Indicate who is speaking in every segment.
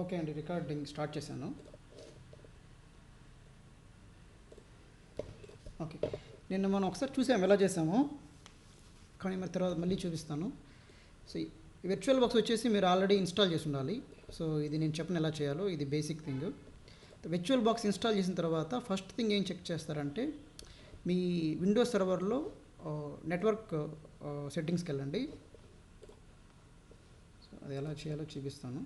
Speaker 1: Okay అండి, recording start చేశాను. Okay, నిన్న మనం ఒకసారి చూసాము ఎలా చేసాము, కానీ మరి తర్వాత మళ్ళీ చూపిస్తాను. సో ఈ వర్చువల్ బాక్స్ వచ్చేసి మీరు ఆల్రెడీ ఇన్స్టాల్ చేసి ఉండాలి. సో ఇది నేను చెప్పను ఎలా చేయాలో, ఇది basic thing. Virtual box install చేసిన తర్వాత ఫస్ట్ థింగ్ ఏం చెక్ చేస్తారంటే మీ విండోస్ సర్వర్లో నెట్వర్క్ సెట్టింగ్స్కి వెళ్ళండి. సో అది ఎలా చేయాలో చూపిస్తాను.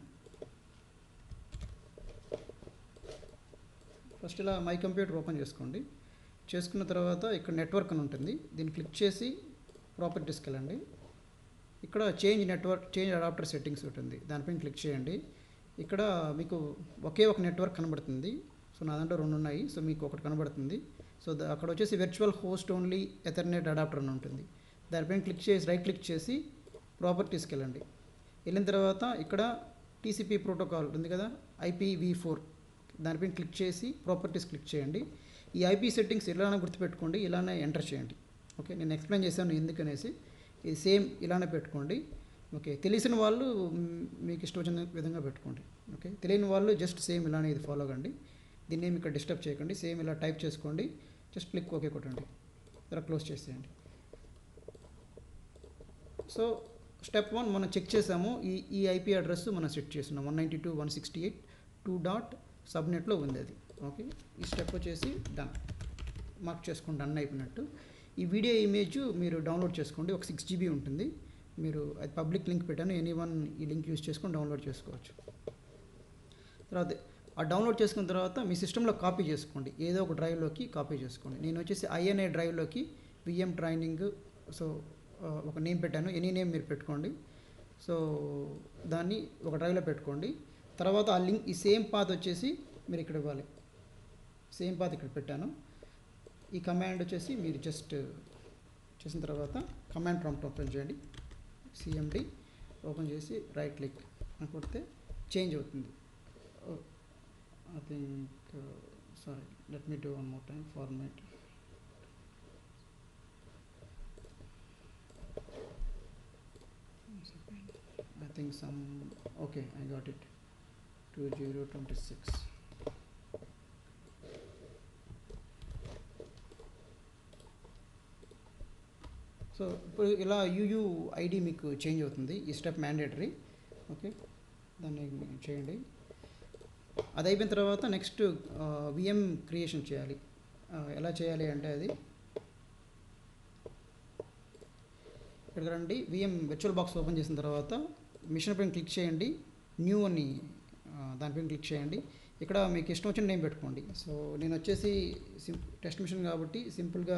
Speaker 1: ఫస్ట్ ఇలా మై కంప్యూటర్ ఓపెన్ చేసుకోండి. చేసుకున్న తర్వాత ఇక్కడ నెట్వర్క్ అని ఉంటుంది, దీన్ని క్లిక్ చేసి ప్రాపర్టీస్కి వెళ్ళండి. ఇక్కడ చేంజ్ అడాప్టర్ సెట్టింగ్స్ ఉంటుంది, దానిపైన క్లిక్ చేయండి. ఇక్కడ మీకు ఒకే ఒక నెట్వర్క్ కనబడుతుంది. సో నా దాంట్లో 2 ఉన్నాయి, సో మీకు ఒకటి కనబడుతుంది. సో అక్కడ వచ్చేసి virtual host only Ethernet adapter అని ఉంటుంది. దానిపైన క్లిక్ చేసి రైట్ క్లిక్ చేసి ప్రాపర్టీస్కి వెళ్ళండి. వెళ్ళిన తర్వాత ఇక్కడ టీసీపీ ప్రోటోకాల్ ఉంది కదా, IPv4, దానిపైన క్లిక్ చేసి ప్రాపర్టీస్ క్లిక్ చేయండి. ఈ IP సెట్టింగ్స్ ఇలానే గుర్తుపెట్టుకోండి, ఇలానే ఎంటర్ చేయండి. ఓకే, నేను ఎక్స్ప్లెయిన్ చేశాను ఎందుకనేసి. ఇది సేమ్ ఇలానే పెట్టుకోండి. ఓకే, తెలిసిన వాళ్ళు మీకు ఇష్టం వచ్చిన విధంగా పెట్టుకోండి. ఓకే, తెలియని వాళ్ళు జస్ట్ సేమ్ ఇలానే ఇది ఫాలో అవ్వండి. దీన్ని ఏమి ఇక్కడ డిస్టర్బ్ చేయకండి, సేమ్ ఇలా టైప్ చేసుకోండి. జస్ట్ క్లిక్ ఓకే కొట్టండి, ఇలా క్లోజ్ చేసేయండి. సో స్టెప్ 1 మనం చెక్ చేసాము. ఈ IP అడ్రస్ మనం సెట్ చేస్తున్నాం 192.168.2.subnetలో ఉంది అది. ఓకే, ఈ స్టెప్ వచ్చేసి డన్ మార్క్ చేసుకోండి, డన్ అయిపోయినట్టు. ఈ వీడియో ఇమేజ్ మీరు డౌన్లోడ్ చేసుకోండి, ఒక 6 GB ఉంటుంది. మీరు అది పబ్లిక్ లింక్ పెట్టాను, ఎనీవన్ ఈ లింక్ యూజ్ చేసుకొని డౌన్లోడ్ చేసుకోవచ్చు. తర్వాత ఆ డౌన్లోడ్ చేసుకున్న తర్వాత మీ సిస్టంలో కాపీ చేసుకోండి, ఏదో ఒక డ్రైవ్లోకి కాపీ చేసుకోండి. నేను వచ్చేసి INA డ్రైవ్లోకి VM ట్రైనింగ్, సో ఒక నేమ్ పెట్టాను, ఎనీ నేమ్ మీరు పెట్టుకోండి. సో దాన్ని ఒక డ్రైవ్లో పెట్టుకోండి. తర్వాత ఆ లింక్ ఈ సేమ్ పాత్ వచ్చేసి మీరు ఇక్కడ ఇవ్వాలి. సేమ్ పాత్ ఇక్కడ పెట్టాను. ఈ కమాండ్ వచ్చేసి మీరు జస్ట్ చేసిన తర్వాత కమాండ్ ప్రాంప్ట్ ఓపెన్ చేయండి, CMD ఓపెన్ చేసి రైట్ క్లిక్ అని కొడితే చేంజ్ అవుతుంది. I think sorry, let me do one more time format. I think some, okay, I got it, 2026. So ఇప్పుడు ఇలా UUID మీకు చేంజ్ అవుతుంది, ఈ స్టెప్ మ్యాండేటరీ. ఓకే, దాన్ని చేయండి. అది అయిపోయిన తర్వాత నెక్స్ట్ VM క్రియేషన్ చేయాలి. ఎలా చేయాలి అంటే అది ఇక్కడ రండి. VM వర్చువల్ బాక్స్ ఓపెన్ చేసిన తర్వాత మిషన్ పైన క్లిక్ చేయండి, న్యూ అని దానిపైన క్లిక్ చేయండి. ఇక్కడ మీకు ఇష్టం వచ్చిన నేమ్ పెట్టుకోండి. సో నేను వచ్చేసి టెస్ట్ మిషన్ కాబట్టి సింపుల్గా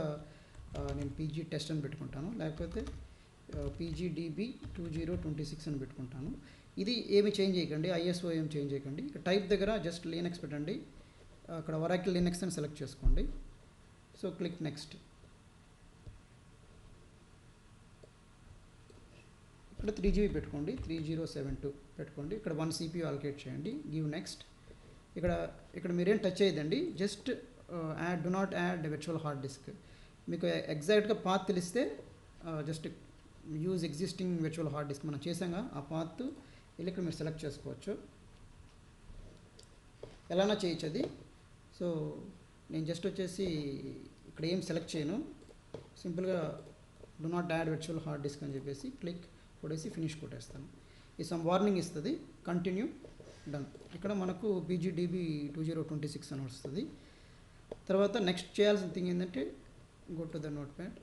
Speaker 1: నేను PG టెస్ట్ అని పెట్టుకుంటాను, లేకపోతే PGDB 2026 అని పెట్టుకుంటాను. ఇది ఏమి చేంజ్ చేయకండి, ISO ఏమి చేంజ్ చేయకండి. టైప్ దగ్గర జస్ట్ లినక్స్ పెట్టండి, అక్కడ ఒరాకిల్ లినక్స్ అని సెలెక్ట్ చేసుకోండి. So click next. ఇక్కడ 3 GB పెట్టుకోండి, 3072 పెట్టుకోండి. ఇక్కడ 1 CPU అలొకేట్ చేయండి, గివ్ నెక్స్ట్. ఇక్కడ మీరేం టచ్ చేయదండి, just do not add virtual hard disk. మీకు ఎగ్జాక్ట్గా పాత్ తెలిస్తే just use existing virtual hard disk మనం చేసాగా, ఆ పాత్ వెళ్ళి ఇక్కడ మీరు సెలెక్ట్ చేసుకోవచ్చు, ఎలానా చేయొచ్చు అది. సో నేను జస్ట్ వచ్చేసి ఇక్కడ ఏం సెలెక్ట్ చేయను, సింపుల్గా do not add virtual hard disc అని చెప్పేసి క్లిక్ కొట్టేసి ఫినిష్ కొట్టేస్తాను. ఈ సమ్ వార్నింగ్ ఇస్తుంది, కంటిన్యూ, డన్. ఇక్కడ మనకు PGDB 2026 అని వస్తుంది. తర్వాత నెక్స్ట్ చేయాల్సిన థింగ్ ఏంటంటే go to the note pad,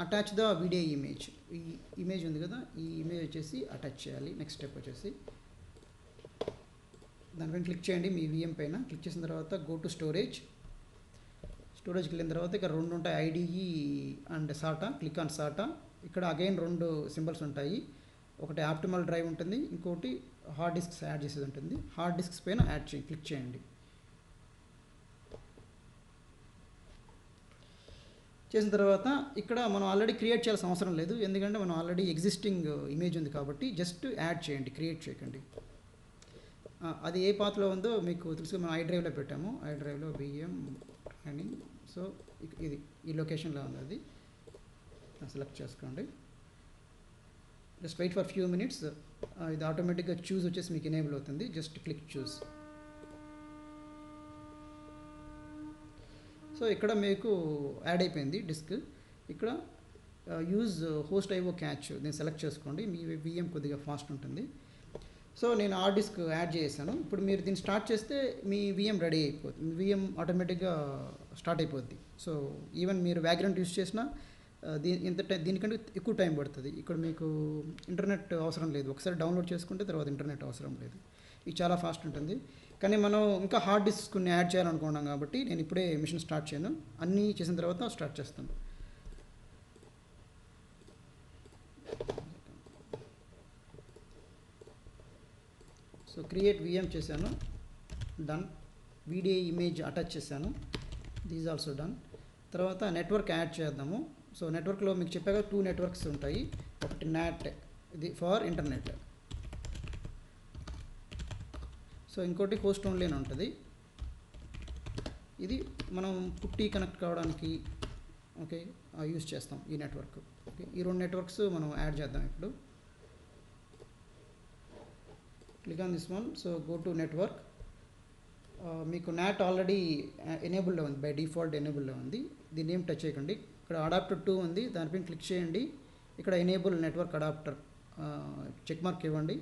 Speaker 1: attach the video image. ఈ ఇమేజ్ ఉంది కదా, ఈ ఇమేజ్ వచ్చేసి అటాచ్ చేయాలి. నెక్స్ట్ స్టెప్ వచ్చేసి దానిపైన క్లిక్ చేయండి, మీ VM పైన క్లిక్ చేసిన తర్వాత గో టు స్టోరేజ్కి వెళ్ళిన తర్వాత ఇక్కడ 2 ఉంటాయి, IDE and SATA. Click on SATA. ఇక్కడ అగైన్ 2 సింబల్స్ ఉంటాయి, ఒకటి ఆప్టిమల్ డ్రైవ్ ఉంటుంది, ఇంకోటి హార్డ్ డిస్క్స్ యాడ్ చేసేది ఉంటుంది. హార్డ్ డిస్క్స్ పైన యాడ్ చేయండి, క్లిక్ చేయండి. చేసిన తర్వాత ఇక్కడ మనం ఆల్రెడీ క్రియేట్ చేయాల్సిన అవసరం లేదు, ఎందుకంటే మనం ఆల్రెడీ ఎగ్జిస్టింగ్ ఇమేజ్ ఉంది కాబట్టి జస్ట్ యాడ్ చేయండి, క్రియేట్ చేయకండి. అది ఏ పాత్రలో ఉందో మీకు తెలుసు, మనం iDriveలో పెట్టాము, iDriveలో VM ట్రైనింగ్. సో ఇది ఈ లొకేషన్లో ఉంది, అది సెలెక్ట్ చేసుకోండి. Just wait for few minutes. ఇది ఆటోమేటిక్గా చూస్ వచ్చేసి మీకు ఎనేబుల్ అవుతుంది. జస్ట్ క్లిక్ చూస్. సో ఇక్కడ మీకు యాడ్ అయిపోయింది డిస్క్. ఇక్కడ యూజ్ హోస్ట్ ఐఓ క్యాచ్ నేను సెలెక్ట్ చేసుకోండి, మీ విఎం కొద్దిగా ఫాస్ట్ ఉంటుంది. సో నేను ఆ డిస్క్ యాడ్ చేశాను. ఇప్పుడు మీరు దీన్ని స్టార్ట్ చేస్తే మీ విఎం రెడీ అయిపోతుంది, మీ విఎం ఆటోమేటిక్గా స్టార్ట్ అయిపోద్ది. సో ఈవెన్ మీరు బ్యాక్గ్రౌండ్ యూస్ చేసినా దీనికంటే ఎక్కువ టైం పడుతుంది. ఇక్కడ మీకు ఇంటర్నెట్ అవసరం లేదు, ఒకసారి డౌన్లోడ్ చేసుకుంటే తర్వాత ఇంటర్నెట్ అవసరం లేదు. ఇది చాలా ఫాస్ట్ ఉంటుంది. కానీ మనం ఇంకా హార్డ్ డిస్క్ కొన్ని యాడ్ చేయాలనుకున్నాం కాబట్టి నేను ఇప్పుడే మిషన్ స్టార్ట్ చేయను, అన్నీ చేసిన తర్వాత స్టార్ట్ చేస్తాను. సో క్రియేట్ విఎం చేశాను, డన్. వీడియో ఇమేజ్ అటాచ్ చేశాను, దీస్ ఆల్సో డన్. తర్వాత నెట్వర్క్ యాడ్ చేద్దాము. సో నెట్వర్క్లో మీకు చెప్పాక 2 నెట్వర్క్స్ ఉంటాయి. ఒకటి నాట్, ఇది ఫర్ ఇంటర్నెట్. సో ఇంకోటి హోస్ట్ ఓన్లీ అని ఉంటుంది. ఇది మనం పుట్టి కనెక్ట్ కావడానికి ఓకే యూస్ చేస్తాం ఈ నెట్వర్క్. ఓకే, ఈ 2 నెట్వర్క్స్ మనం యాడ్ చేద్దాం ఇప్పుడు. Click on this one. So go to network. మీకు నాట్ ఆల్రెడీ ఎనేబుల్లో ఉంది, బై డిఫాల్ట్ ఎనేబుల్లో ఉంది. దీన్ని ఏం టచ్ చేయకండి. ఇక్కడ అడాప్టర్ 2 ఉంది, దానిపైన క్లిక్ చేయండి. ఇక్కడ enable network adapter check mark ఇవ్వండి.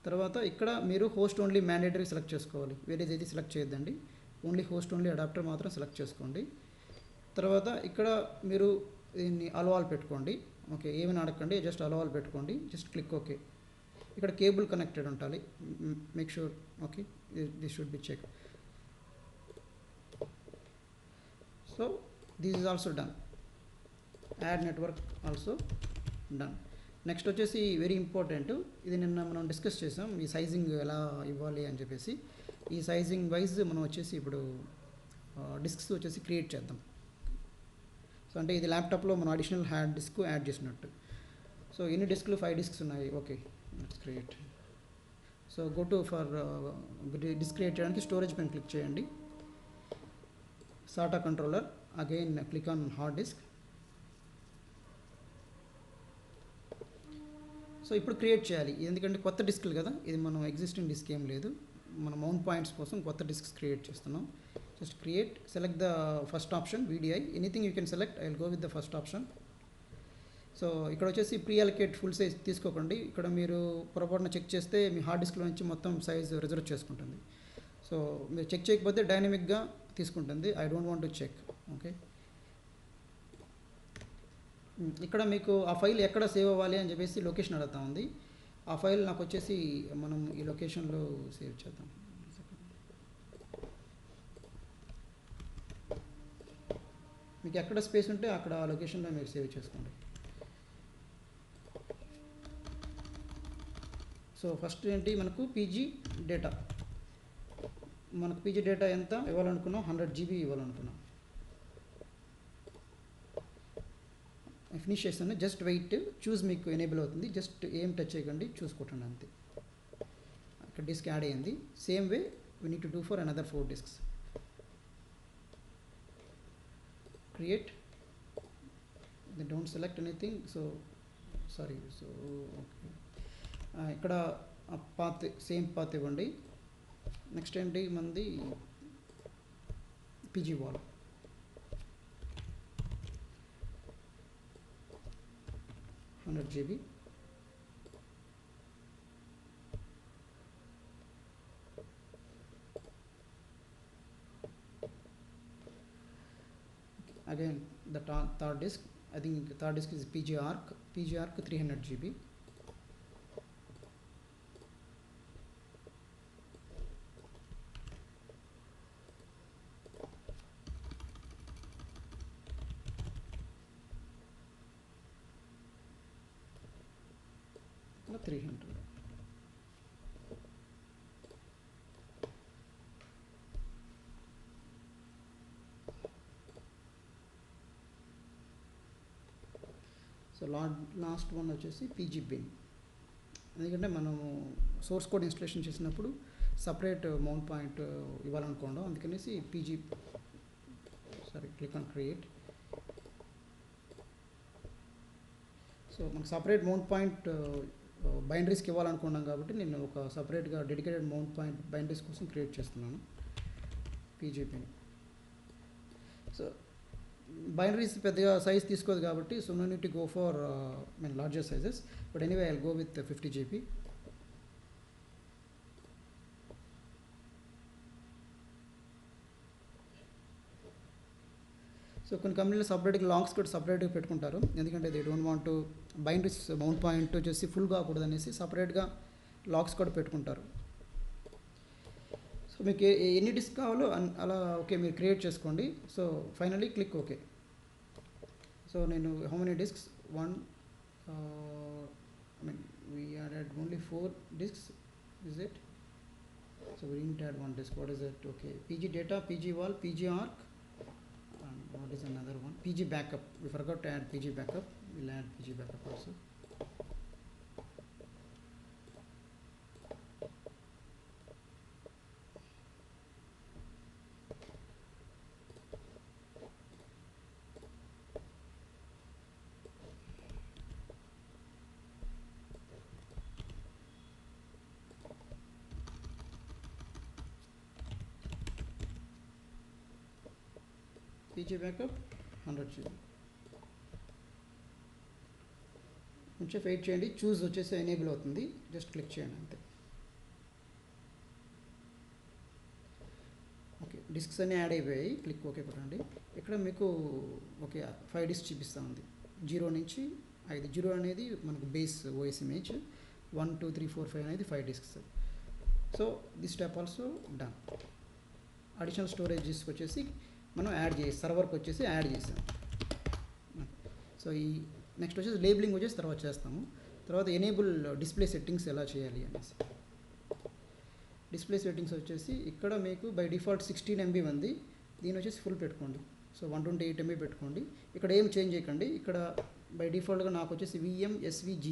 Speaker 1: తర్వాత ఇక్కడ మీరు హోస్ట్ ఓన్లీ మ్యాండేటరీ సెలెక్ట్ చేసుకోవాలి, వేరేది ఏది సెలెక్ట్ చేయొద్దండి. ఓన్లీ హోస్ట్ ఓన్లీ అడాప్టర్ మాత్రం సెలెక్ట్ చేసుకోండి. తర్వాత ఇక్కడ మీరు దీన్ని అలవాల్ పెట్టుకోండి. ఓకే, ఏమైనా అడగండి, జస్ట్ అలవాల్ పెట్టుకోండి. Just click okay. ఇక్కడ కేబుల్ కనెక్టెడ్ ఉండాలి, make sure. Okay, this should be check. So this is also done. Add network also done. Next వచ్చేసి వెరీ ఇంపార్టెంట్, ఇది నిన్న మనం డిస్కస్ చేసాం, ఈ సైజింగ్ ఎలా ఇవ్వాలి అని చెప్పేసి. ఈ సైజింగ్ వైజ్ మనం వచ్చేసి ఇప్పుడు డిస్క్స్ వచ్చేసి క్రియేట్ చేద్దాం. సో అంటే ఇది ల్యాప్టాప్లో మనం అడిషనల్ హార్డ్ డిస్క్ యాడ్ చేసినట్టు. సో ఎన్ని డిస్క్లు? 5 డిస్క్స్ ఉన్నాయి. Okay, let's create. So go to for disk create చేయడానికి స్టోరేజ్ పైన క్లిక్ చేయండి. SATA controller, again click on hard disk. So ఇప్పుడు క్రియేట్ చేయాలి, ఎందుకంటే కొత్త డిస్క్లు కదా, ఇది మనం ఎగ్జిస్టింగ్ డిస్క్ ఏం లేదు, మన మౌంట్ పాయింట్స్ కోసం కొత్త డిస్క్స్ క్రియేట్ చేస్తున్నాం. Just create, select the first option VDI, anything you can select. I will go with the first option. So ఇక్కడ వచ్చేసి ప్రీ అలొకేట్ ఫుల్ సైజ్ తీసుకోకండి. ఇక్కడ మీరు పొరపాటున చెక్ చేస్తే మీ హార్డ్ డిస్క్లో నుంచి మొత్తం సైజ్ రిజర్వ్ చేసుకుంటుంది. సో మీరు చెక్ చేయకపోతే డైనమిక్గా తీసుకుంటుంది. I don't want to check. Okay, ఇక్కడ మీకు ఆ ఫైల్ ఎక్కడ సేవ్ అవ్వాలి అని చెప్పేసి లొకేషన్ అడుగుతా ఉంది. ఆ ఫైల్ నాకు వచ్చేసి మనం ఈ లొకేషన్లో సేవ్ చేద్దాం. మీకు ఎక్కడ స్పేస్ ఉంటే అక్కడ ఆ లొకేషన్లో మీరు సేవ్ చేసుకోండి. సో ఫస్ట్ ఏంటి, మనకు పీజీ డేటా. మనకు పీజీ డేటా ఎంత ఇవ్వాలనుకున్నాం? 100 GB ఇవ్వాలనుకున్నాం. ఫినిష్ చేస్తాను. జస్ట్ వెయిట్, చూస్ మీకు ఎనేబుల్ అవుతుంది. జస్ట్ ఏం టచ్ చేయకండి, చూసుకుంటాను అంతే. ఇక్కడ డిస్క్ యాడ్ అయ్యింది. Same way we need to do for another 4 disks. Create, they don't select anything. So sorry. So okay, ఇక్కడ పాత్ సేమ్ పాత్ ఇవ్వండి. నెక్స్ట్ ఏంటి మనది PG wall. GB. Again the third disk, I think the third disk is PG Arc 300 GB. No, 300. So last one వచ్చేసి PG bin. ఎందుకంటే మనము source code installation చేసినప్పుడు separate mount point ఇవ్వాలనుకోండి, అందుకనేసి PG. Sorry, click on create. So మనకు separate mount point బైనరీస్కి ఇవ్వాలనుకున్నాం కాబట్టి నేను ఒక సపరేట్గా డెడికేటెడ్ మౌంట్ పాయింట్ బైనరీస్ కోసం క్రియేట్ చేస్తున్నాను పీజీపీని. సో బైనరీస్ పెద్దగా సైజ్ తీసుకోదు కాబట్టి so no need to go for larger sizes, but anyway I will go with 50 GB. So కొన్ని కంపెనీలు సపరేట్గా లాంగ్ స్కర్ట్ సపరేట్గా పెట్టుకుంటారు, ఎందుకంటే they don't want to binaries mount point వచ్చేసి ఫుల్ కాకూడదు అనేసి సపరేట్గా లాంగ్ స్కర్ట్ పెట్టుకుంటారు. సో మీకు ఎన్ని డిస్క్ కావాలో అలా ఓకే మీరు క్రియేట్ చేసుకోండి. So finally click okay. So నేను how many disks 1 I mean we added only 4 disks, is it? So we didn't add 1 disk. What is it? Okay, PG data, PG wall, PG arc, and what is another one? PG backup. We forgot to add PG backup. We'll add PG backup also. PG backup 100 GB. కొంచెం wait చేయండి, చూస్ వచ్చేసి enable అవుతుంది, just click చేయండి అంతే. Okay, discs అన్నీ add అయిపోయాయి, click okay కొట్టండి. ఇక్కడ మీకు ఓకే 5 డిస్క్ చూపిస్తూ ఉంది, 0 నుంచి 5. 0 అనేది మనకు బేస్ ఓఎస్ ఇమేజ్, 1 2 3 4 5 అనేది 5 disks. So this step also done. Additional storage disk వచ్చేసి మనం యాడ్ చేసి సర్వర్కి వచ్చేసి యాడ్ చేసాం. సో ఈ నెక్స్ట్ వచ్చేసి లేబులింగ్ వచ్చేసి తర్వాత చేస్తాము. తర్వాత ఎనేబుల్ డిస్ప్లే సెట్టింగ్స్ ఎలా చేయాలి అనేసి. డిస్ప్లే సెట్టింగ్స్ వచ్చేసి ఇక్కడ మీకు బై డిఫాల్ట్ 16 MB ఉంది, దీని వచ్చేసి ఫుల్ పెట్టుకోండి. సో 128 MB పెట్టుకోండి. ఇక్కడ ఏం చేంజ్ చేయకండి. ఇక్కడ బై డిఫాల్ట్గా నాకు వచ్చేసి VMSVG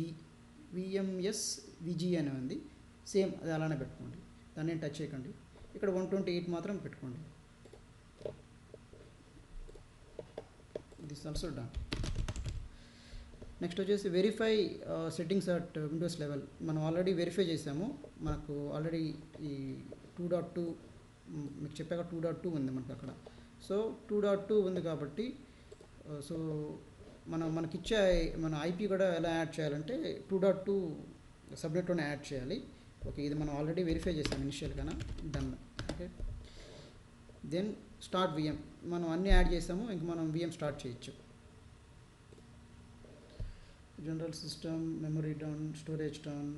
Speaker 1: అని ఉంది, సేమ్ అది అలానే పెట్టుకోండి, దాన్ని టచ్ చేయకండి. ఇక్కడ 128 మాత్రం పెట్టుకోండి. This also done. నెక్స్ట్ వచ్చేసి verify settings at Windows level. మనం ఆల్రెడీ వెరిఫై చేసాము, మనకు ఆల్రెడీ ఈ 2.2 మీకు చెప్పాక 2.2 ఉంది మనకు అక్కడ. సో 2.2 ఉంది కాబట్టి సో మనకిచ్చే మన ఐపీ కూడా ఎలా యాడ్ చేయాలంటే 2.2 సబ్నెట్లోనే యాడ్ చేయాలి. ఓకే, ఇది మనం ఆల్రెడీ వెరిఫై చేసాం ఇనిషియల్గానే, done. Okay, then start VM. మనం అన్నీ యాడ్ చేసాము, ఇంక మనం VM స్టార్ట్ చేయొచ్చు. General system, memory done, storage done,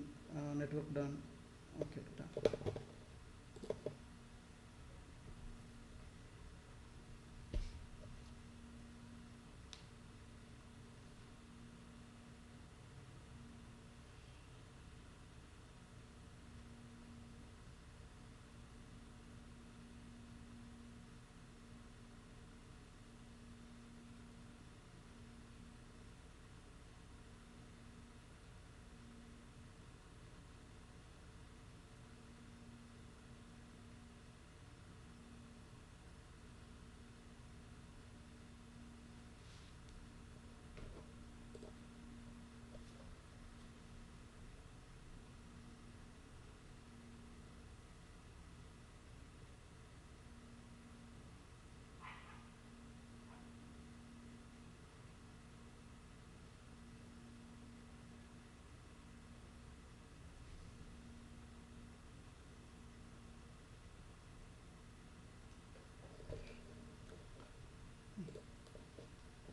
Speaker 1: network done. Okay, done.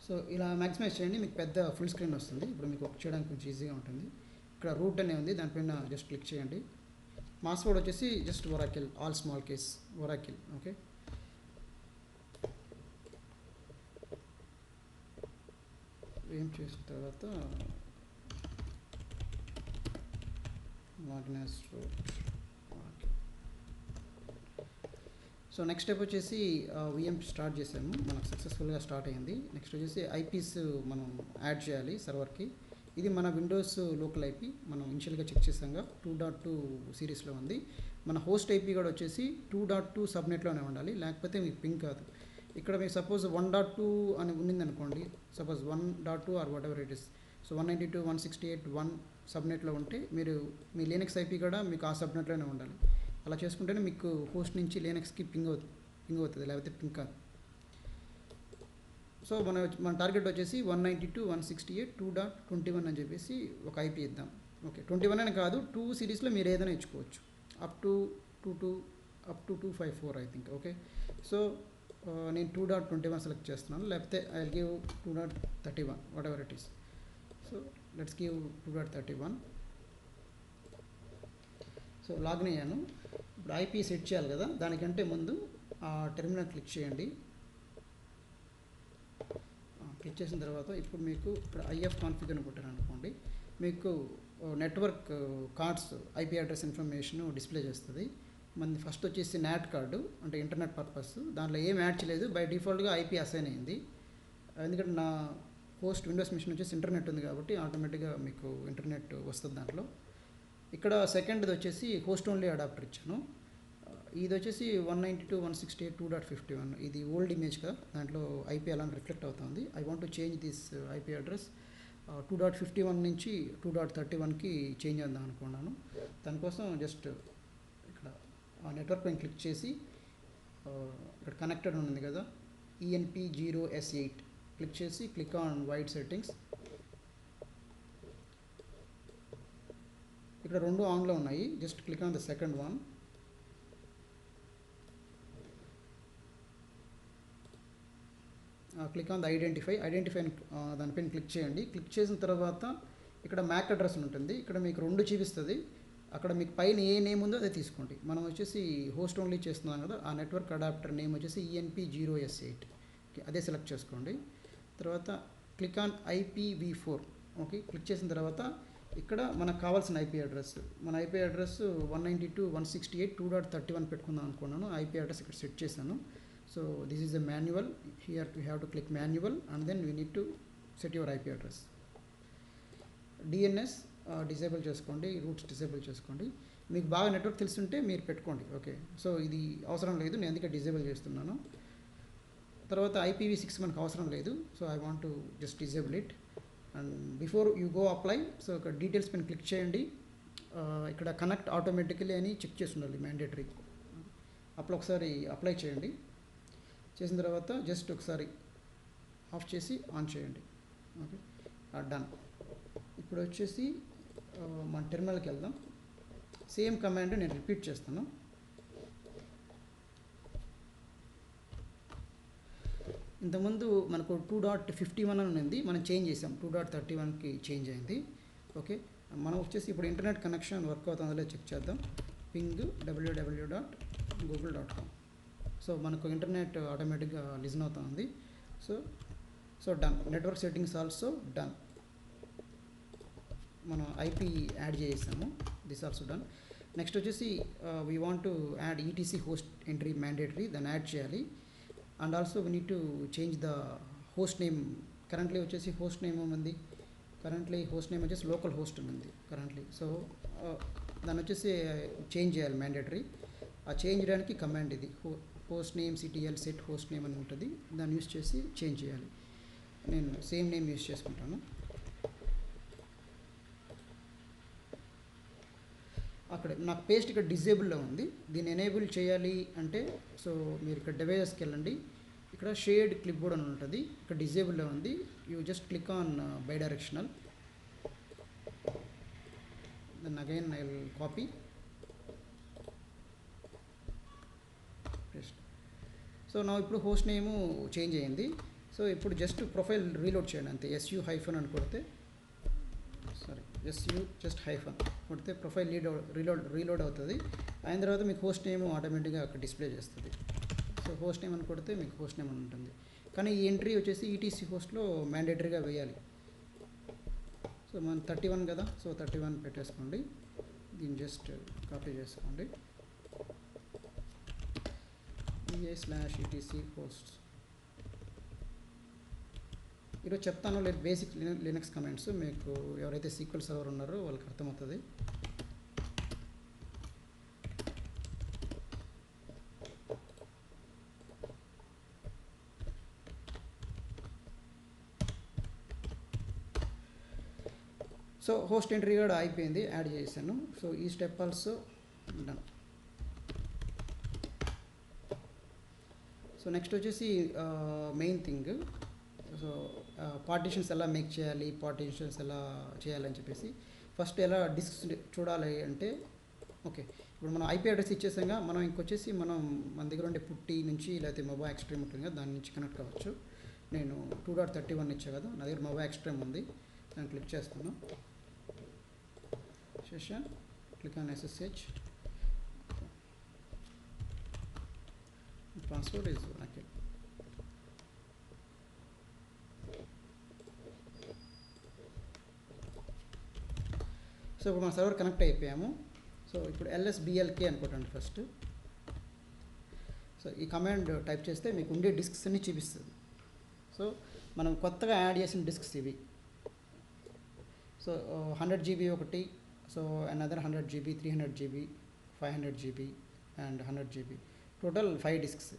Speaker 1: So ఇలా మ్యాక్సిమైజ్ చేయండి, మీకు పెద్ద ఫుల్ స్క్రీన్ వస్తుంది. ఇప్పుడు మీకు వర్క్ చేయడానికి కొంచెం ఈజీగా ఉంటుంది. ఇక్కడ రూట్ అనే ఉంది, దానిపైన జస్ట్ క్లిక్ చేయండి. పాస్వర్డ్ వచ్చేసి just Oracle, all small case Oracle. Okay, ఏం చేసిన తర్వాత వాగ్నెస్ రూట్. సో నెక్స్ట్ స్టెప్ వచ్చేసి VM స్టార్ట్ చేసాము, మనకు సక్సెస్ఫుల్గా స్టార్ట్ అయ్యింది. నెక్స్ట్ వచ్చేసి ఐపీస్ మనం యాడ్ చేయాలి సర్వర్కి. ఇది మన విండోస్ లోకల్ ఐపీ, మనం ఇనిషియల్గా చెక్ చేసాంగా 2.2 సిరీస్లో ఉంది. మన హోస్ట్ ఐపీ కూడా వచ్చేసి 2.2 సబ్నెట్లోనే ఉండాలి, లేకపోతే మీకు పింక్ కాదు. ఇక్కడ మీకు సపోజ్ 1.2 అని ఉన్నింది అనుకోండి, suppose 1.2 or whatever it is. So 192.168.1 సబ్నెట్లో ఉంటే మీరు మీ లినక్స్ ఐపీ కూడా మీకు ఆ సబ్నెట్లోనే ఉండాలి. అలా చేసుకుంటేనే మీకు హోస్ట్ నుంచి లినక్స్కి పింగ్ అవుతుంది, లేకపోతే పింగ్ కాదు. సో మన టార్గెట్ వచ్చేసి 192.168.2.21 అని చెప్పేసి ఒక ఐపీ ఇద్దాం. ఓకే, 21 అని కాదు, 2 సిరీస్లో మీరు ఏదైనా ఇచ్చుకోవచ్చు, up to 254 I think. Okay, so నేను 2.21 సెలెక్ట్ చేస్తున్నాను, లేకపోతే I will give 2.31 what ever it is. So let's give 2.31. So login అయ్యాను. ఇప్పుడు ఐపీ సెట్ చేయాలి కదా, దానికంటే ముందు ఆ టెర్మినల్ క్లిక్ చేయండి. క్లిక్ చేసిన తర్వాత ఇప్పుడు మీకు ఇక్కడ ఐఎఫ్ కాన్ఫిగర్ అని కొట్టారు అనుకోండి, మీకు network cards IP address information display చేస్తుంది. మనది ఫస్ట్ వచ్చేసి నాట్ కార్డు, అంటే ఇంటర్నెట్ పర్పస్. దాంట్లో ఏం యాడ్ చేయలేదు, బై డిఫాల్ట్గా ఐపీ అసైన్ అయింది. ఎందుకంటే నా హోస్ట్ విండోస్ మిషన్ వచ్చేసి ఇంటర్నెట్ ఉంది కాబట్టి ఆటోమేటిక్గా మీకు ఇంటర్నెట్ వస్తుంది దాంట్లో. ఇక్కడ సెకండ్ది వచ్చేసి హోస్ట్ ఓన్లీ అడాప్టర్ ఇచ్చాను. ఇది వచ్చేసి 192.168.2.51. ఇది ఓల్డ్ ఇమేజ్ కదా, దాంట్లో ఐపీ అలా రిఫ్లెక్ట్ అవుతుంది. I want to change this IP address 2.51 నుంచి 2.31కి చేంజ్ చేద్దాం అనుకున్నాను. దానికోసం జస్ట్ ఇక్కడ ఆ నెట్వర్క్ పైన క్లిక్ చేసి ఇక్కడ కనెక్టెడ్ ఉంది కదా, ENP0S8 క్లిక్ చేసి క్లిక్ ఆన్ వైడ్ సెట్టింగ్స్. ఇక్కడ రెండు ఆన్లో ఉన్నాయి, just click on the second one. Click on the identify దానిపైన క్లిక్ చేయండి. క్లిక్ చేసిన తర్వాత ఇక్కడ మ్యాక్ అడ్రస్ ఉంటుంది, ఇక్కడ మీకు రెండు చూపిస్తుంది. అక్కడ మీకు పైన ఏ నేమ్ ఉందో అదే తీసుకోండి. మనం వచ్చేసి హోస్ట్ ఓన్లీ చేస్తున్నాం కదా, ఆ నెట్వర్క్ అడాప్టర్ నేమ్ వచ్చేసి ENP0S8. అదే సెలెక్ట్ చేసుకోండి. తర్వాత click on IPv4. Okay, click చేసిన తర్వాత ఇక్కడ మనకు కావాల్సిన ఐపీ అడ్రస్, మన ఐపీ అడ్రస్ 192.168.2.31 పెట్టుకుందాం అనుకున్నాను. ఐపీ అడ్రస్ ఇక్కడ సెట్ చేశాను. So this is a manual. Here we have to click manual and then we need to set your IP address. DNS disable చేసుకోండి, రూట్స్ డిసేబుల్ చేసుకోండి. మీకు బాగా network తెలుసుంటే మీరు పెట్టుకోండి. ఓకే, సో ఇది అవసరం లేదు, నేను అందుకే డిసేబుల్ చేస్తున్నాను. తర్వాత IPv6 మనకు అవసరం లేదు, so I want to just disable it. And before you go apply, so ఇక్కడ డీటెయిల్స్ పైన క్లిక్ చేయండి. ఇక్కడ కనెక్ట్ ఆటోమేటికలీ అని చెక్ చేసి ఉండాలి, మ్యాండేటరీ. అప్పుడు ఒకసారి అప్లై చేయండి. చేసిన తర్వాత జస్ట్ ఒకసారి ఆఫ్ చేసి ఆన్ చేయండి. Okay, done. ఇప్పుడు వచ్చేసి మన టెర్మినల్కి వెళ్దాం. సేమ్ కమాండ్ నేను రిపీట్ చేస్తాను. ఇంతకుముందు మనకు 2.51 అని ఉంది, మనం చేంజ్ చేసాం, 2.31కి చేంజ్ అయింది. ఓకే, మనం వచ్చేసి ఇప్పుడు ఇంటర్నెట్ కనెక్షన్ వర్క్ అవుతుందో లేదో చెక్ చేద్దాం. Ping www.google.com. సో మనకు ఇంటర్నెట్ ఆటోమేటిక్గా లిజన్ అవుతుంది. So done. Network settings also done. మనం ఐపీ యాడ్ చేసాము, దిస్ ఆల్సో డన్. నెక్స్ట్ వచ్చేసి we want to add ETC host entry mandatory, దాన్ని యాడ్ చేయాలి. And also we need to change the host name. Currently వచ్చేసి host name ఉంది, currently host name వచ్చేసి local host ఉంది currently. So దాన్ని వచ్చేసి change చేయాలి మ్యాండేటరీ. ఆ చేంజ్ చేయడానికి కమాండ్ ఇది, host name CTL set host name అని ఉంటుంది, దాన్ని యూస్ చేసి చేంజ్ చేయాలి. నేను సేమ్ నేమ్ యూస్ చేసుకుంటాను. అక్కడ నాకు పేస్ట్ ఇక్కడ డిజేబుల్లో ఉంది, దీన్ని ఎనేబుల్ చేయాలి అంటే సో మీరు ఇక్కడ డివైజెస్కి వెళ్ళండి, ఇక్కడ షేర్డ్ క్లిప్ బోర్డ్ అని ఉంటుంది, ఇక్కడ డిజేబుల్లో ఉంది. You just click on bidirectional, then again I will copy paste. So నా ఇప్పుడు హోస్ట్ నేము చేంజ్ అయ్యింది. సో ఇప్పుడు జస్ట్ ప్రొఫైల్ రీలోడ్ చేయండి అంతే. SU- అని కొడితే, సారీ SU కొడితే ప్రొఫైల్ రీలోడ్ అవుతుంది. అయిన తర్వాత మీకు హోస్ట్ నేమ్ ఆటోమేటిక్గా అక్కడ డిస్ప్లే చేస్తుంది. సో హోస్ట్ నేమ్ అని కొడితే మీకు హోస్ట్ నేమ్ అని ఉంటుంది. కానీ ఈ ఎంట్రీ వచ్చేసి ETC హోస్ట్లో మ్యాండేటరీగా వేయాలి. సో మనం 31 కదా, సో 31 పెట్టేసుకోండి. దీన్ని జస్ట్ కాపీ చేసుకోండి, EA/ETC hosts. ఈరోజు చెప్తాను లేదు బేసిక్ లినక్స్ కమాండ్స్, మీకు ఎవరైతే SQL సర్వర్ ఉన్నారో వాళ్ళకి అర్థమవుతుంది. సో హోస్ట్ ఎంట్రీ కూడా అయిపోయింది, యాడ్ చేశాను. సో ఈ step also done. So next వచ్చేసి మెయిన్ థింగ్, సో పార్టీషన్స్ ఎలా మేక్ చేయాలి, పార్టీషన్స్ ఎలా చేయాలని చెప్పేసి ఫస్ట్ ఎలా డిస్క్స్ చూడాలి అంటే, ఓకే ఇప్పుడు మనం ఐపీ అడ్రస్ ఇచ్చేసాక మనం ఇంకొచ్చేసి మన దగ్గర ఉండే పుట్టి నుంచి లేకపోతే మొబైల్ ఎక్స్ట్రీమ్ ఉంటుంది కదా, దాని నుంచి కనెక్ట్ అవ్వచ్చు. నేను 2.31 ఇచ్చా కదా, నా దగ్గర మొబైల్ ఎక్స్ట్రీమ్ ఉంది, దాన్ని క్లిక్ చేస్తాను. Session click on SSH, password is okay. So ఇప్పుడు మన సర్వర్ కనెక్ట్ అయిపోయాము. సో ఇప్పుడు LSBLK అనుకోండి ఫస్ట్. సో ఈ కమాండ్ టైప్ చేస్తే మీకు ఉండే డిస్క్స్ అన్ని చూపిస్తుంది. సో మనం కొత్తగా యాడ్ చేసిన డిస్క్స్ ఇవి. సో 100 GB ఒకటి, so another 100 GB, 300 GB, 500 GB and 100 GB, total 5 disks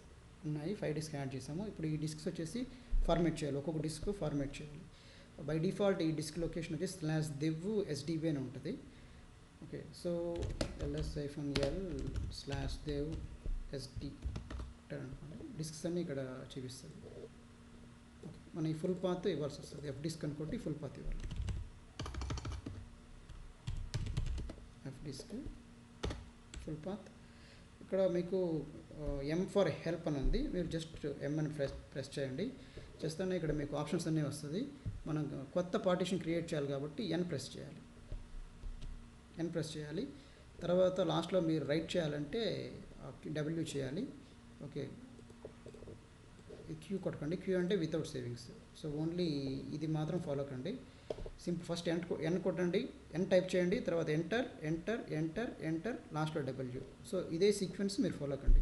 Speaker 1: ఉన్నాయి. 5 డిస్క్ యాడ్ చేసాము. ఇప్పుడు ఈ డిస్క్స్ వచ్చేసి ఫార్మేట్ చేయాలి, ఒక్కొక్క డిస్క్ ఫార్మేట్ చేయాలి. బై డిఫాల్ట్ ఈ డిస్క్ లొకేషన్ వచ్చి /dev sdb అని ఉంటుంది. ఓకే, సో ls-l/dev sd అనుకోండి, డిస్క్స్ అన్నీ ఇక్కడ చూపిస్తుంది. ఓకే, మన ఈ ఫుల్ పాత్ ఇవ్వాల్సి వస్తుంది. ఎఫ్ డిస్క్ అనుకోండి, ఫుల్ పాత్ ఇవ్వాలి. F disc full path. ఇక్కడ మీకు M ఫర్ హెల్ప్ అని ఉంది, మీరు జస్ట్ M అని ప్రెస్ చేయండి. చేస్తేనే ఇక్కడ మీకు ఆప్షన్స్ అన్నీ వస్తుంది. మనం కొత్త పార్టీషన్ క్రియేట్ చేయాలి కాబట్టి N ప్రెస్ చేయాలి. తర్వాత లాస్ట్లో మీరు రైట్ చేయాలంటే W చేయాలి. ఓకే, క్యూ కొట్టకండి, క్యూ అంటే వితౌట్ సేవింగ్స్. సో ఓన్లీ ఇది మాత్రం ఫాలో కండి. సింపుల్, ఫస్ట్ N కొట్టండి, N టైప్ చేయండి, తర్వాత ఎంటర్, లాస్ట్లో W. సో ఇదే సీక్వెన్స్ మీరు ఫాలో కండి.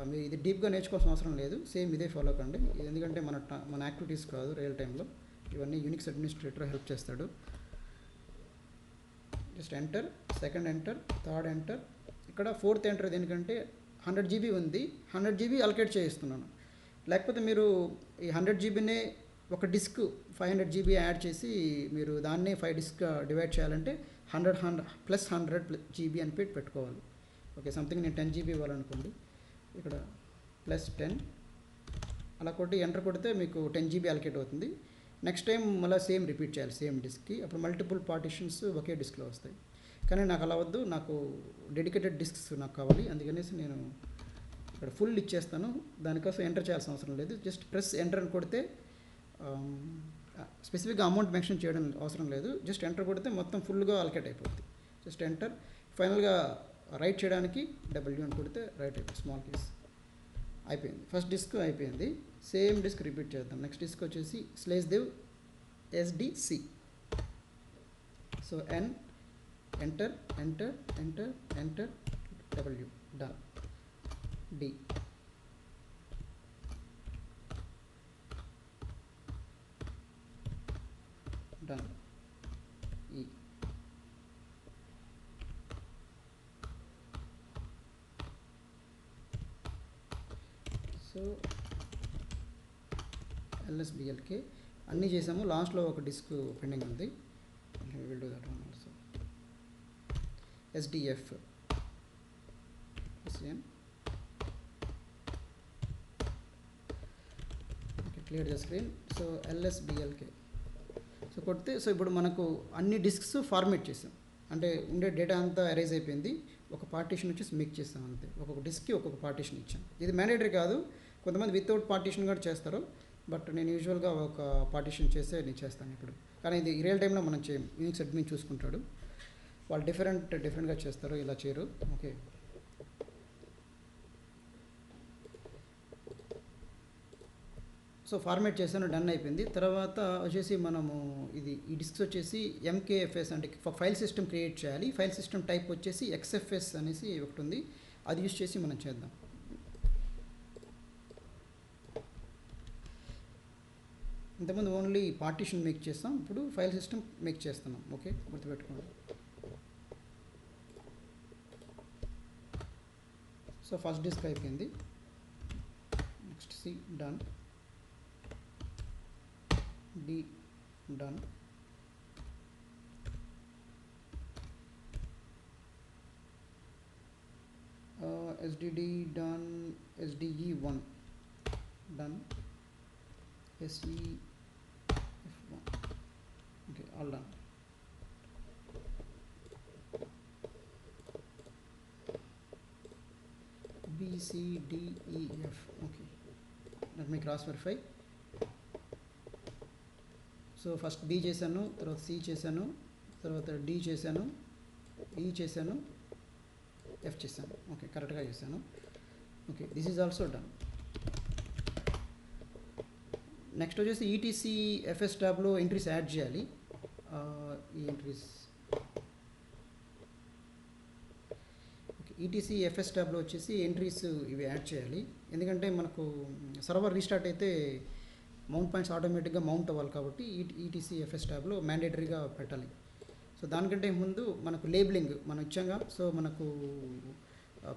Speaker 1: మీరు ఇది డీప్గా నేర్చుకోవాల్సిన అవసరం లేదు, సేమ్ ఇదే ఫాలో కండి. ఎందుకంటే మన యాక్టివిటీస్ కాదు రియల్ టైంలో, ఇవన్నీ యూనిక్స్ అడ్మినిస్ట్రేటర్ హెల్ప్ చేస్తాడు. Just enter, second enter, third enter, ఇక్కడ ఫోర్త్ ఎంటర్. ఎందుకంటే 100 GB ఉంది, 100 GB అలొకేట్ చేయిస్తున్నాను. లేకపోతే మీరు ఈ 100 GBనే ఒక డిస్క్ 500 GB యాడ్ చేసి మీరు దాన్నే 5 డిస్క్ డివైడ్ చేయాలంటే 100 GB అని పెట్టుకోవాలి. ఓకే, సంథింగ్ నేను 10 GB ఇవ్వాలనుకోండి, ఇక్కడ +10 అలా కొట్టి ఎంటర్ కొడితే మీకు 10 GB అలొకేట్ అవుతుంది. నెక్స్ట్ టైం మళ్ళీ సేమ్ రిపీట్ చేయాలి సేమ్ డిస్క్కి. అప్పుడు మల్టిపుల్ పార్టీషన్స్ ఒకే డిస్క్లో వస్తాయి. కానీ నాకు అలా వద్దు, నాకు డెడికేటెడ్ డిస్క్స్ నాకు కావాలి. అందుకనేసి నేను ఇక్కడ ఫుల్ ఇచ్చేస్తాను. దానికోసం ఎంటర్ చేయాల్సిన అవసరం లేదు, జస్ట్ ప్రెస్ ఎంటర్ అని కొడితే స్పెసిఫిక్గా అమౌంట్ మెన్షన్ చేయడం అవసరం లేదు. జస్ట్ ఎంటర్ కొడితే మొత్తం ఫుల్గా అలొకేట్ అయిపోతుంది. Just enter. ఫైనల్గా రైట్ చేయడానికి W అని కొడితే రైట్ అయిపోయింది, స్మాల్ కేస్ అయిపోయింది. ఫస్ట్ డిస్క్ అయిపోయింది. సేమ్ డిస్క్ రిపీట్ చేద్దాం. నెక్స్ట్ డిస్క్ వచ్చేసి /dev sdc. So enter W, done. D, done. E, so LSBLK అన్నీ చేసాము. లాస్ట్లో ఒక డిస్క్ పెండింగ్ ఉంది, will do that one also. SDF SN. Okay, clear the screen. So LSBLK so కొడితే, so ఇప్పుడు మనకు అన్ని డిస్క్స్ ఫార్మేట్ చేసాం, అంటే ఉండే డేటా అంతా అరేజ్ అయిపోయింది. ఒక పార్టీషన్ వచ్చేసి మేక్ చేస్తాం అంతే. ఒక్కొక్క డిస్క్కి ఒక్కొక్క పార్టీషన్ ఇచ్చాం. ఇది మ్యాండేటరీ కాదు, కొంతమంది వితౌట్ పార్టీషన్ కూడా చేస్తారు. బట్ నేను యూజువల్గా ఒక పార్టీషన్ చేస్తే నేను చేస్తాను ఇప్పుడు. కానీ ఇది రియల్ టైంలో మనం చేయం, యూనిక్స్ అడ్మిన్ చూసుకుంటాడు. వాళ్ళు డిఫరెంట్గా చేస్తారు, ఇలా చేయరు. ఓకే, సో ఫార్మేట్ చేశాను, డన్ అయిపోయింది. తర్వాత వచ్చేసి మనము ఈ డిస్క్స్ వచ్చేసి MKFS అంటే ఫైల్ సిస్టమ్ క్రియేట్ చేయాలి. ఫైల్ సిస్టమ్ టైప్ వచ్చేసి XFS అనేసి ఒకటి ఉంది, అది యూజ్ చేసి మనం చేద్దాం. ఇంతకుముందు ఓన్లీ పార్టీషన్ మేక్ చేస్తాం, ఇప్పుడు ఫైల్ సిస్టమ్ మేక్ చేస్తున్నాం. ఓకే, గుర్తుపెట్టుకోండి. సో ఫస్ట్ డిస్క్ అయిపోయింది. Next C, done. D, done. SDD done, SDE1 done, SEF1, okay, all done. B, C, D, E, F, okay, let me cross verify. So first B చేశాను, తర్వాత C చేశాను, తర్వాత D చేశాను, E చేశాను, F చేశాను. Okay, కరెక్ట్గా చేశాను. Okay, this is also done. Next వచ్చేసి ETC FS ట్యాబ్లో ఎంట్రీస్ యాడ్ చేయాలి. ఈ ఎంట్రీస్ ETC FS ట్యాబ్లో వచ్చేసి ఎంట్రీస్ ఇవి యాడ్ చేయాలి. ఎందుకంటే మనకు సర్వర్ రీస్టార్ట్ అయితే మౌంట్ పాయింట్స్ ఆటోమేటిక్గా మౌంట్ అవ్వాలి కాబట్టి ETC FS ట్యాబ్లో మ్యాండేటరీగా పెట్టాలి. సో దానికంటే ముందు మనకు లేబులింగ్ మనం ఇచ్చాంగా. సో మనకు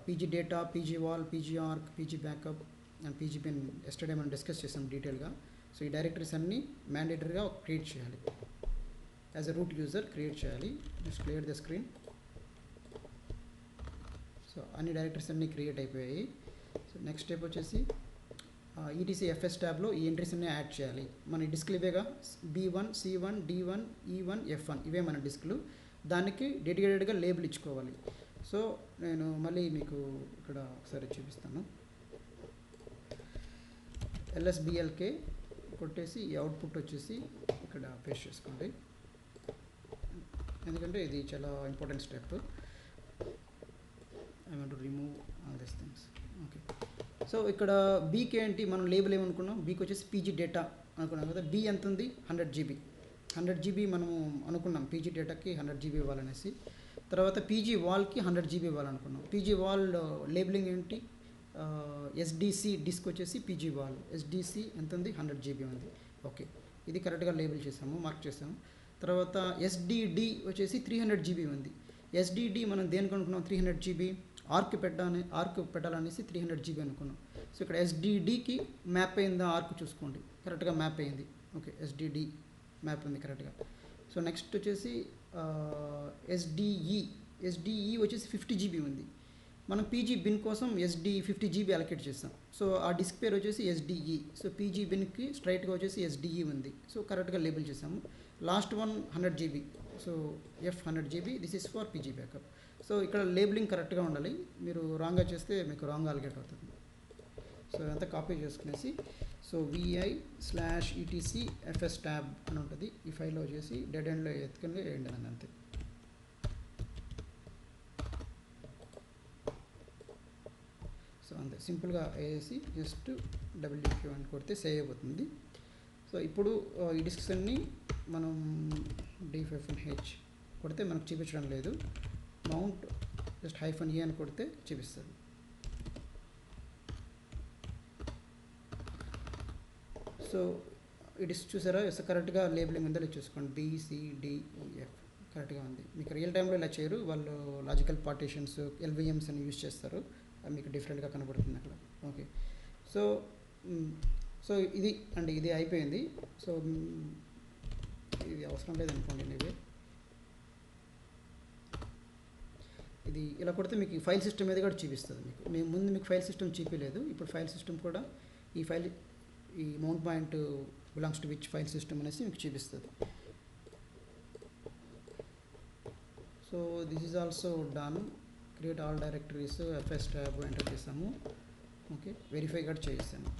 Speaker 1: PG data, PG wal, PG arc, PG backup and PG pin yesterday మనం డిస్కస్ చేసాం డీటెయిల్గా. సో ఈ డైరెక్టరీస్ అన్నీ మ్యాండేటరీగా క్రియేట్ చేయాలి. As a root user create చేయాలి. Just clear the screen. So అన్ని డైరెక్టరీస్ అన్నీ క్రియేట్ అయిపోయాయి. సో నెక్స్ట్ స్టెప్ వచ్చేసి ETC FS ట్యాబ్లో ఈ ఎంట్రీస్ అన్నీ యాడ్ చేయాలి. మన డిస్క్లు ఇవేగా, B1, C1, D1, E1, F1 ఇవే మన డిస్క్లు. దానికి డెడికేటెడ్గా లేబుల్ ఇచ్చుకోవాలి. సో నేను మళ్ళీ మీకు ఇక్కడ ఒకసారి చూపిస్తాను. LSBLK కొట్టేసి ఈ అవుట్పుట్ వచ్చేసి ఇక్కడ పేస్ట్ చేసుకోండి, ఎందుకంటే ఇది చాలా important step. I want to remove all these things. Okay, so ఇక్కడ బీకి ఏంటి మనం లేబుల్ ఏమనుకున్నాం, బీకి వచ్చేసి PG డేటా అనుకున్నాం కదా. బీ ఎంత ఉంది, 100 GB. 100 GB మనము అనుకున్నాం PG డేటాకి 100 GB ఇవ్వాలనేసి. తర్వాత PG వాల్కి 100 GB ఇవ్వాలనుకున్నాం. PG వాల్ లేబులింగ్ ఏంటి, SDC డిస్క్ వచ్చేసి PG వాల్, SDC ఎంత ఉంది, 100 GB ఉంది. ఓకే, ఇది కరెక్ట్గా లేబుల్ చేసాము, మార్క్ చేసాము. తర్వాత SDD వచ్చేసి 300 GB ఉంది. SDD మనం దేనికి అనుకున్నాం, 300 GB ఆర్క్ పెట్టాలనేసి 300 GB అనుకున్నాం. సో ఇక్కడ SDDకి మ్యాప్ అయిందా ఆర్క్ చూసుకోండి, కరెక్ట్గా మ్యాప్ అయింది. ఓకే, SDD మ్యాప్ ఉంది కరెక్ట్గా. సో నెక్స్ట్ వచ్చేసి SDE వచ్చేసి 50 GB ఉంది. మనం PG బిన్ కోసం 50 GB అలొకేట్ చేస్తాం. సో ఆ డిస్క్ పేరు వచ్చేసి SDE. సో PG బిన్కి స్ట్రైట్గా వచ్చేసి SDE ఉంది. సో కరెక్ట్గా లేబుల్ చేసాము. Last one 100 GB. So F100 GB, this is for PG backup. So ఇక్కడ లేబులింగ్ కరెక్ట్గా ఉండాలి. మీరు రాంగ్గా చేస్తే మీకు రాంగ్ అలొకేట్ అవుతుంది. సో ఇదంతా కాపీ చేసుకునేసి సో vi/etc FS ట్యాబ్ అని ఉంటుంది. ఈ ఫైల్లో వచ్చేసి డెడ్ ఎండ్లో ఎత్తుకుని వేయండి అని అంతే. సో అంతే సింపుల్గా వేసి జస్ట్ WQ అని కొడితే సేవ్ అయిపోతుంది. సో ఇప్పుడు ఈ డిస్క్స్ అన్నీ మనం D5H కొడితే మనకు చూపించడం లేదు. మౌంట్ జస్ట్ -E అని కొడితే చూపిస్తుంది. సో ఈ డిస్క్ చూసారా, కరెక్ట్గా లేబులింగ్ ఉందో లేదు చూసుకోండి. BCDEF కరెక్ట్గా ఉంది. మీకు రియల్ టైంలో ఇలా చేయరు, వాళ్ళు లాజికల్ పార్టీషన్స్ LVMs అని యూజ్ చేస్తారు. అది మీకు డిఫరెంట్గా కనబడుతుంది అక్కడ. ఓకే, సో ఇది అండి, ఇది అయిపోయింది. సో ఇది అవసరం లేదనుకోండి. ఇవే ఇది ఇలా కొడితే మీకు ఫైల్ సిస్టమ్ మీద కూడా చూపిస్తుంది. మీకు ముందు మీకు ఫైల్ సిస్టమ్ చూపించలేదు, ఇప్పుడు ఫైల్ సిస్టమ్ కూడా ఈ mount point belongs to which file system అనేసి మీకు చూపిస్తుంది. So this is also done. Create all directories, FS tab enter చేసాము. ఓకే, వెరిఫై కూడా చేసాము.